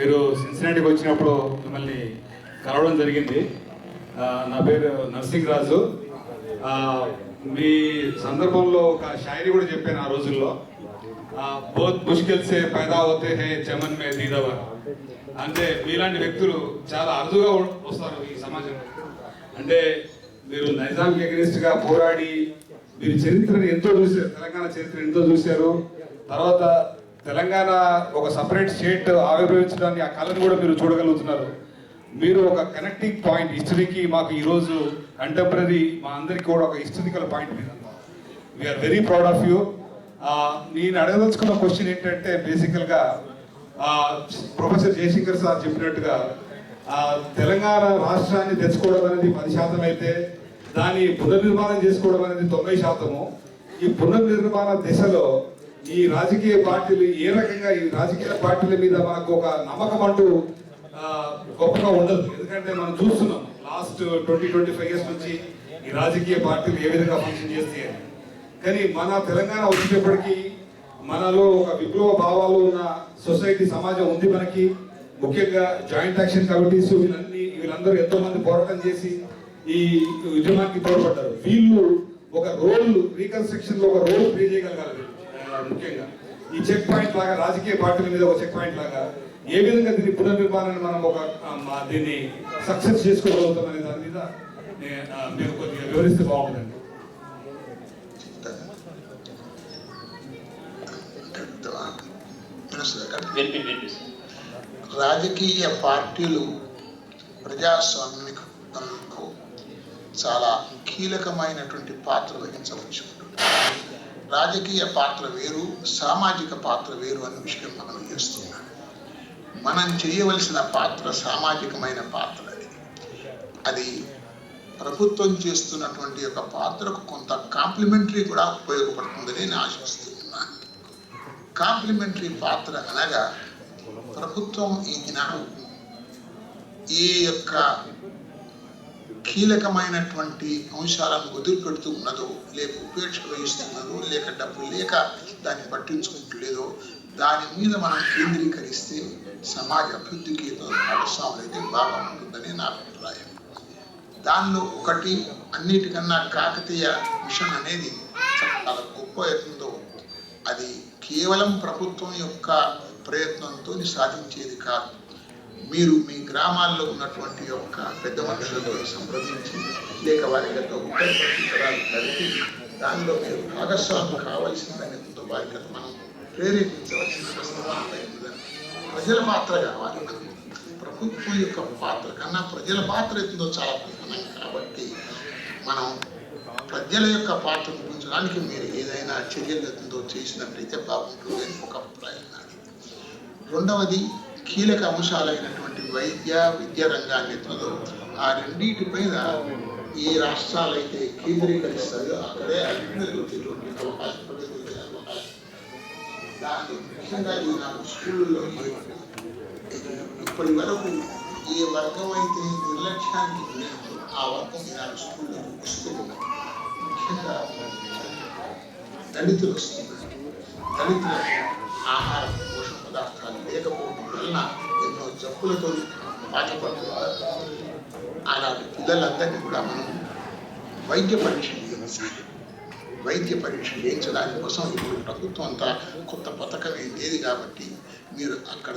మీరు సిన్సినాటికి వచ్చినప్పుడు మిమ్మల్ని కలవడం జరిగింది. నా పేరు నర్సింగ్ రాజు. మీ సందర్భంలో ఒక షాయరీ కూడా చెప్పాను ఆ రోజుల్లో. బోత్ ముష్కిల్ సే పైదా హోతే హై చమన్ మే దీదావర్. అంటే మీలాంటి వ్యక్తులు చాలా అరుదుగా వస్తారు ఈ సమాజంలో. అంటే మీరు నైజాంకి అగెనిస్ట్గా పోరాడి మీరు చరిత్రను ఎంతో చూశారు, తెలంగాణ చరిత్ర ఎంతో చూశారు. తర్వాత తెలంగాణ ఒక సపరేట్ స్టేట్ ఆవిర్భవించడాన్ని ఆ కళను కూడా మీరు చూడగలుగుతున్నారు. మీరు ఒక కనెక్టింగ్ పాయింట్ హిస్టరీకి. మాకు ఈరోజు కంటెంపరీ మా అందరికీ కూడా ఒక హిస్టరికల్ పాయింట్ మీద we are very proud of you. నేను అడగదలుచుకున్న క్వశ్చన్ ఏంటంటే, బేసికల్గా ప్రొఫెసర్ జయశంకర్ సార్ చెప్పినట్టుగా తెలంగాణ రాష్ట్రాన్ని తెచ్చుకోవడం అనేది 10% అయితే దాన్ని పునర్నిర్మాణం చేసుకోవడం అనేది 90%. ఈ పునర్నిర్మాణ దిశలో ఈ రాజకీయ పార్టీలు ఏ రకంగా, ఈ రాజకీయ పార్టీల మీద మనకు ఒక నమ్మకం అంటూ గొప్పగా ఉండదు. ఎందుకంటే మనం చూస్తున్నాం లాస్ట్ 20-25 years నుంచి ఈ రాజకీయ పార్టీలు ఏ విధంగా ఫంక్షన్ చేస్తాయి. కానీ మన తెలంగాణ వచ్చేటప్పటికీ మనలో ఒక విప్లవ భావాలు ఉన్న సొసైటీ సమాజం ఉంది మనకి. ముఖ్యంగా జాయింట్ యాక్షన్ కమిటీస్ వీళ్ళందరూ ఎంతో మంది పోరాటం చేసి ఈ ఉద్యమానికి తోడ్పడ్డారు. వీళ్ళు ఒక రోల్ రీకన్స్ట్రక్షన్ లో ఒక రోల్ ప్లే చేయగలగాలి. ముఖ్యంగా ఈ చెక్ పాయింట్ లాగా రాజకీయ పార్టీల మీద ఒక చెక్ పాయింట్ లాగా ఏ విధంగా దీన్ని పునర్నిర్మాణాన్ని మనం దీన్ని సక్సెస్ చేసుకోగలుగుతాం అనే దాని మీద మీరు కొద్దిగా వివరిస్తే బాగుంటుందండి. రాజకీయ పార్టీలు ప్రజాస్వామ్యంలో చాలా కీలకమైనటువంటి పాత్ర వహించవచ్చు. రాజకీయ పాత్ర వేరు, సామాజిక పాత్ర వేరు అనే విషయం మనం చేస్తున్నాం. మనం చేయవలసిన పాత్ర సామాజికమైన పాత్ర. అది ప్రభుత్వం చేస్తున్నటువంటి యొక్క పాత్రకు కొంత కాంప్లిమెంటరీ కూడా ఉపయోగపడుతుందని నేను ఆశిస్తున్నాను. కాంప్లిమెంటరీ పాత్ర అనగా ప్రభుత్వం ఈ యొక్క కీలకమైనటువంటి అంశాలను వదిలిపెడుతూ ఉన్నదో, లేక ఉపేక్ష వహిస్తున్నదో, లేక డబ్బు లేక దాన్ని పట్టించుకుంటలేదో దాని మీద మనం కేంద్రీకరిస్తే సమాజ అభివృద్ధికి భాగస్వాములు అయితే బాగా ఉంటుందని నా అభిప్రాయం. దానిలో ఒకటి, అన్నిటికన్నా కాకతీయ మిషన్ అనేది చాలా గొప్ప ఎత్తుందో అది కేవలం ప్రభుత్వం యొక్క ప్రయత్నంతో సాధించేది కాదు. మీరు మీ గ్రామాల్లో ఉన్నటువంటి యొక్క పెద్ద మనుషులతో సంప్రదించి లేక వారి యొక్క ఉపరిపరితరాలు కలిపి దానిలో మీరు భాగస్వామి కావాల్సిందని వారికి మనం ప్రేరేపించవలసిన ప్రజల పాత్ర కావాలి. ప్రభుత్వం యొక్క పాత్ర కన్నా ప్రజల పాత్ర ఎత్తుందో చాలా ప్రధానం. కాబట్టి మనం ప్రజల యొక్క పాత్ర గురించడానికి మీరు ఏదైనా చర్యలు ఎత్తుందో చేసినట్లయితే బాగుంటుందని ఒక అభిప్రాయం. రెండవది, కీలక అంశాలైనటువంటి వైద్య విద్యా రంగాన్ని ఎత్తుదో ఆ రెండింటిపైన ఏ రాష్ట్రాలైతే కేంద్రీకరిస్తాయో అక్కడే అవకాశం దాన్ని ముఖ్యంగా ఈనాడు స్కూళ్ళలో ఇప్పటి వరకు ఏ వర్గం అయితే నిర్లక్ష్యానికి గురైందో ఆ వర్గం ఈనాడు స్కూళ్ళలో వస్తున్నారు. ముఖ్యంగా దళితులు వస్తున్నారు. దళితులకు ఆహారం, పోషణ పదార్థాలు లేకపోవడం వలన ఎన్నో జబ్బులతో బాధపడుతున్నారు. అలాంటి పిల్లలందరినీ కూడా మనం వైద్య పరీక్ష చేయించాలి. వైద్య పరీక్ష చేయించడానికి కోసం ఇప్పుడు ప్రభుత్వం అంతా కొత్త పథకం ఏం లేదు కాబట్టి మీరు అక్కడ